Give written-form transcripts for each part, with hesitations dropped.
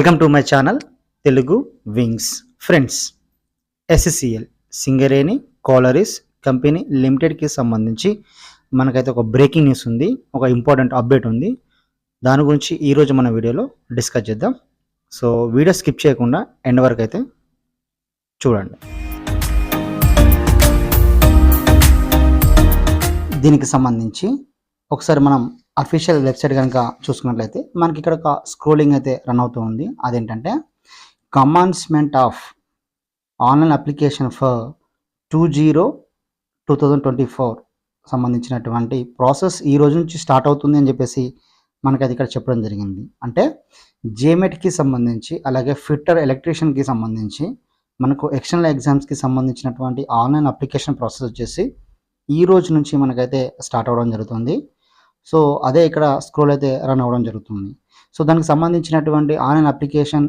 Welcome to my channel Telugu wings. Friends, SCCL Singareni collieries company లిమిటెడ్కి సంబంధించి మనకైతే ఒక బ్రేకింగ్ న్యూస్ ఉంది, ఒక ఇంపార్టెంట్ అప్డేట్ ఉంది. దాని గురించి ఈరోజు మన వీడియోలో డిస్కస్ చేద్దాం. సో వీడియో స్కిప్ చేయకుండా ఎండ్ వరకు అయితే చూడండి. దీనికి సంబంధించి ఒకసారి మనం అఫీషియల్ వెబ్సైట్ కనుక చూసుకున్నట్లయితే మనకి ఇక్కడ ఒక స్క్రోలింగ్ అయితే రన్ అవుతూ ఉంది. అదేంటంటే commencement of online application for 2/0/2024 సంబంధించినటువంటి ప్రాసెస్ ఈ రోజు నుంచి స్టార్ట్ అవుతుంది అని చెప్పేసి మనకి అది ఇక్కడ చెప్పడం జరిగింది. అంటే జేమెట్కి సంబంధించి అలాగే ఫిట్టర్ ఎలక్ట్రీషియన్కి సంబంధించి మనకు ఎక్స్టర్నల్ ఎగ్జామ్స్కి సంబంధించినటువంటి ఆన్లైన్ అప్లికేషన్ ప్రాసెస్ వచ్చేసి ఈ రోజు నుంచి మనకైతే స్టార్ట్ అవ్వడం జరుగుతుంది. సో అదే ఇక్కడ స్క్రోల్ అయితే రన్ అవ్వడం జరుగుతుంది. సో దానికి సంబంధించినటువంటి ఆన్లైన్ అప్లికేషన్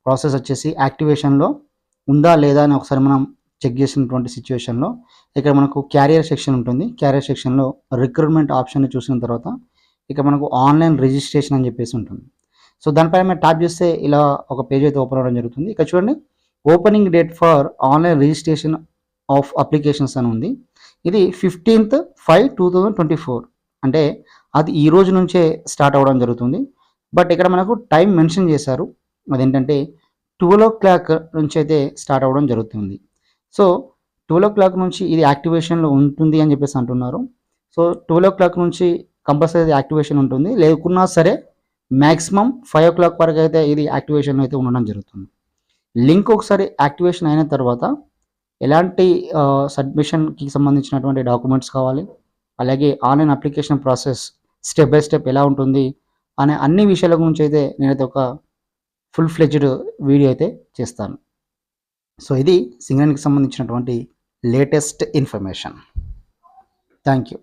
ప్రాసెస్ వచ్చేసి యాక్టివేషన్లో ఉందా లేదా అని ఒకసారి మనం చెక్ చేసినటువంటి సిచ్యువేషన్లో ఇక్కడ మనకు క్యారియర్ సెక్షన్ ఉంటుంది. క్యారియర్ సెక్షన్లో రిక్రూట్మెంట్ ఆప్షన్ని చూసిన తర్వాత ఇక్కడ మనకు ఆన్లైన్ రిజిస్ట్రేషన్ అని చెప్పేసి ఉంటుంది. సో దానిపైన మేము ట్యాప్ చేస్తే ఇలా ఒక పేజ్ అయితే ఓపెన్ అవ్వడం జరుగుతుంది. ఇక్కడ చూడండి, opening date for online registration of applications అని ఉంది. ఇది 15th 5/2024 అంటే అది ఈ రోజు నుంచే స్టార్ట్ అవ్వడం జరుగుతుంది. బట్ ఇక్కడ మనకు టైం మెన్షన్ చేశారు, అదేంటంటే 12 o'clock నుంచి అయితే స్టార్ట్ అవ్వడం జరుగుతుంది. సో 12 o'clock నుంచి ఇది యాక్టివేషన్లో ఉంటుంది అని చెప్పేసి అంటున్నారు. సో 12 o'clock నుంచి కంపల్సరీ యాక్టివేషన్ ఉంటుంది, లేకున్నా సరే మ్యాక్సిమం 5 o'clock వరకు అయితే ఇది యాక్టివేషన్లో అయితే ఉండడం జరుగుతుంది. లింక్ ఒకసారి యాక్టివేషన్ అయిన తర్వాత ఎలాంటి సబ్మిషన్కి సంబంధించినటువంటి డాక్యుమెంట్స్ కావాలి, అలాగే online application process step by step ఎలా ఉంటుంది అనే అన్ని విషయాల గురించి అయితే నేనైతే ఒక ఫుల్ ఫ్లెడ్జ్డ్ వీడియో అయితే చేస్తాను. సో ఇది సింగరేణికి సంబంధించినటువంటి లేటెస్ట్ ఇన్ఫర్మేషన్. Thank you.